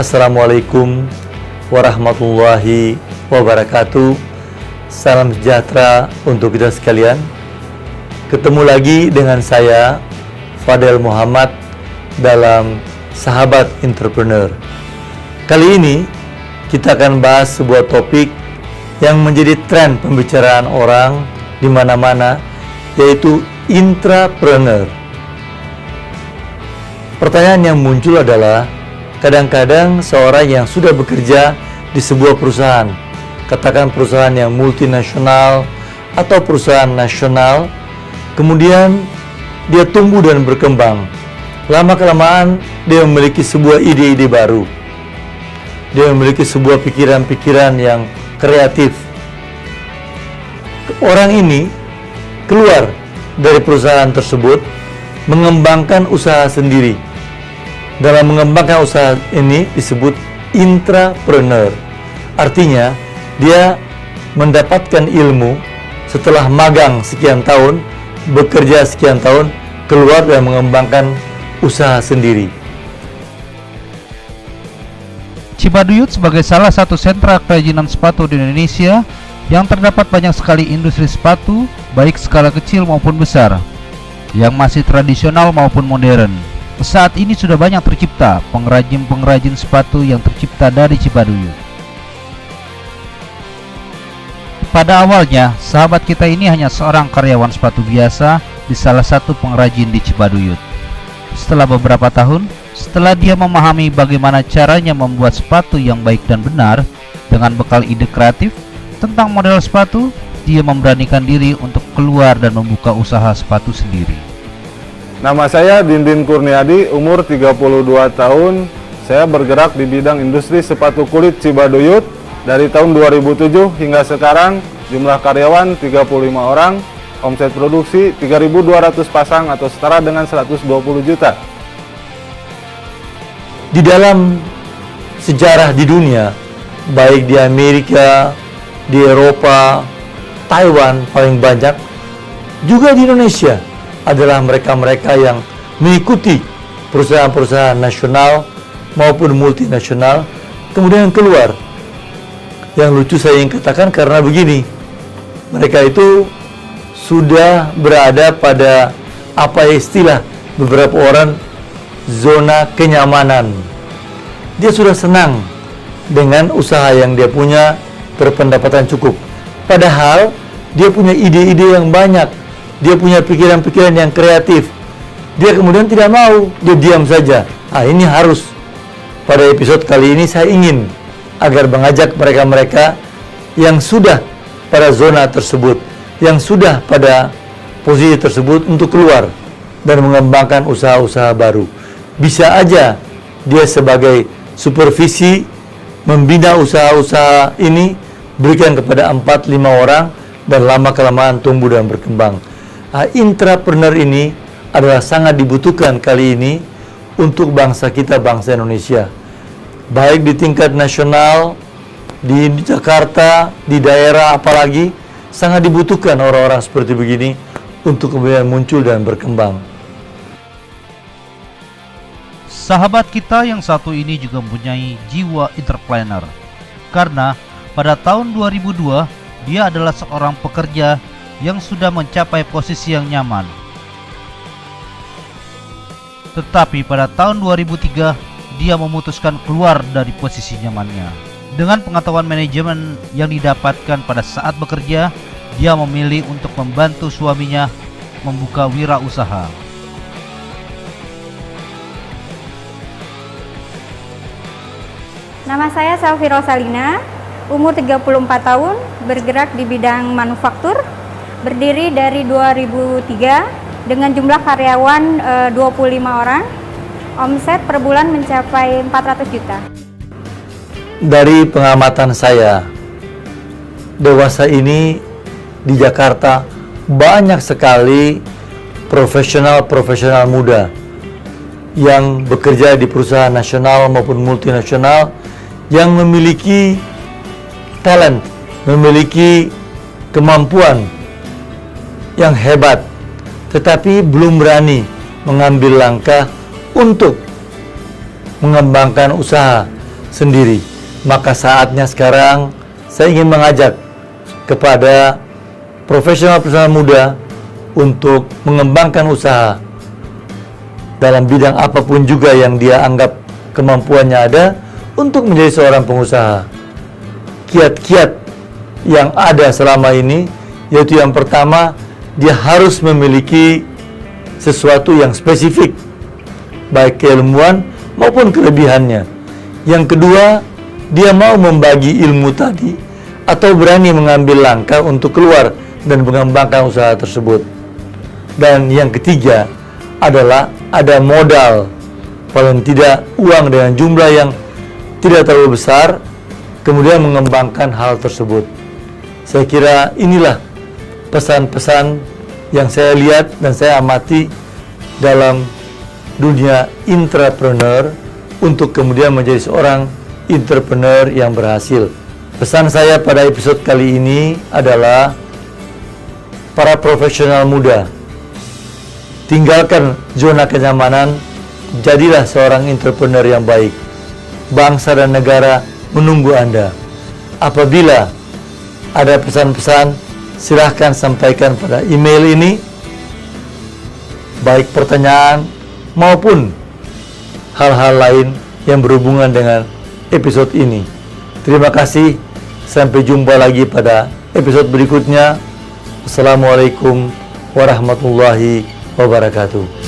Assalamualaikum warahmatullahi wabarakatuh. Salam sejahtera untuk kita sekalian. Ketemu lagi dengan saya, Fadel Muhammad, dalam Sahabat Entrepreneur. Kali ini kita akan bahas sebuah topik yang menjadi tren pembicaraan orang di mana-mana, yaitu intrapreneur. Pertanyaan yang muncul adalah, kadang-kadang seorang yang sudah bekerja di sebuah perusahaan, katakan perusahaan yang multinasional atau perusahaan nasional, kemudian dia tumbuh dan berkembang. Lama-kelamaan dia memiliki sebuah ide-ide baru. Dia memiliki sebuah pikiran-pikiran yang kreatif. Orang ini keluar dari perusahaan tersebut, mengembangkan usaha sendiri. Dalam mengembangkan usaha ini disebut intrapreneur. Artinya, dia mendapatkan ilmu setelah magang sekian tahun, bekerja sekian tahun, keluar dan mengembangkan usaha sendiri. Cibaduyut sebagai salah satu sentra kerajinan sepatu di Indonesia yang terdapat banyak sekali industri sepatu, baik skala kecil maupun besar, yang masih tradisional maupun modern. Saat ini sudah banyak tercipta pengrajin-pengrajin sepatu yang tercipta dari Cibaduyut. Pada awalnya, sahabat kita ini hanya seorang karyawan sepatu biasa di salah satu pengrajin di Cibaduyut. Setelah beberapa tahun, setelah dia memahami bagaimana caranya membuat sepatu yang baik dan benar dengan bekal ide kreatif tentang model sepatu, dia memberanikan diri untuk keluar dan membuka usaha sepatu sendiri. Nama saya Dindin Kurniadi, umur 32 tahun. Saya bergerak di bidang industri sepatu kulit Cibaduyut dari tahun 2007 hingga sekarang. Jumlah karyawan 35 orang, omset produksi 3.200 pasang atau setara dengan 120 juta. Di dalam sejarah di dunia, baik di Amerika, di Eropa, Taiwan paling banyak, juga di Indonesia, adalah mereka-mereka yang mengikuti perusahaan-perusahaan nasional maupun multinasional, kemudian keluar. Yang lucu saya ingin katakan karena begini, mereka itu sudah berada pada apa istilah beberapa orang zona kenyamanan. Dia sudah senang dengan usaha yang dia punya, berpendapatan cukup. Padahal dia punya ide-ide yang banyak. Dia punya pikiran-pikiran yang kreatif. Dia kemudian tidak mau, dia diam saja. Ini harus. Pada episode kali ini saya ingin agar mengajak mereka-mereka yang sudah pada zona tersebut, yang sudah pada posisi tersebut untuk keluar dan mengembangkan usaha-usaha baru. Bisa aja dia sebagai supervisi membina usaha-usaha ini, berikan kepada 4-5 orang, dan lama-kelamaan tumbuh dan berkembang. Intrapreneur ini adalah sangat dibutuhkan kali ini untuk bangsa kita, bangsa Indonesia. Baik di tingkat nasional, di Jakarta, di daerah apalagi, sangat dibutuhkan orang-orang seperti begini untuk kemudian muncul dan berkembang. Sahabat kita yang satu ini juga mempunyai jiwa entrepreneur. Karena pada tahun 2002, dia adalah seorang pekerja yang sudah mencapai posisi yang nyaman. Tetapi pada tahun 2003, dia memutuskan keluar dari posisi nyamannya. Dengan pengetahuan manajemen yang didapatkan pada saat bekerja, dia memilih untuk membantu suaminya membuka wirausaha. Nama saya Selvi Rosalina, umur 34 tahun, bergerak di bidang manufaktur. Berdiri dari 2003 dengan jumlah karyawan 25 orang, omset per bulan mencapai 400 juta. Dari pengamatan saya, dewasa ini di Jakarta banyak sekali profesional-profesional muda yang bekerja di perusahaan nasional maupun multinasional yang memiliki talent, memiliki kemampuan yang hebat, tetapi belum berani mengambil langkah untuk mengembangkan usaha sendiri. Maka saatnya sekarang saya ingin mengajak kepada profesional-profesional muda untuk mengembangkan usaha dalam bidang apapun juga yang dia anggap kemampuannya ada untuk menjadi seorang pengusaha. Kiat-kiat yang ada selama ini yaitu yang pertama, dia harus memiliki sesuatu yang spesifik, baik keilmuan maupun kelebihannya. Yang kedua, dia mau membagi ilmu tadi atau berani mengambil langkah untuk keluar dan mengembangkan usaha tersebut. Dan yang ketiga adalah ada modal, paling tidak uang dengan jumlah yang tidak terlalu besar, kemudian mengembangkan hal tersebut. Saya kira inilah pesan-pesan yang saya lihat dan saya amati dalam dunia intrapreneur untuk kemudian menjadi seorang entrepreneur yang berhasil. Pesan saya pada episode kali ini adalah para profesional muda, tinggalkan zona kenyamanan, jadilah seorang entrepreneur yang baik. Bangsa dan negara menunggu Anda. Apabila ada pesan-pesan, silahkan sampaikan pada email ini, baik pertanyaan maupun hal-hal lain yang berhubungan dengan episode ini. Terima kasih, sampai jumpa lagi pada episode berikutnya. Assalamualaikum warahmatullahi wabarakatuh.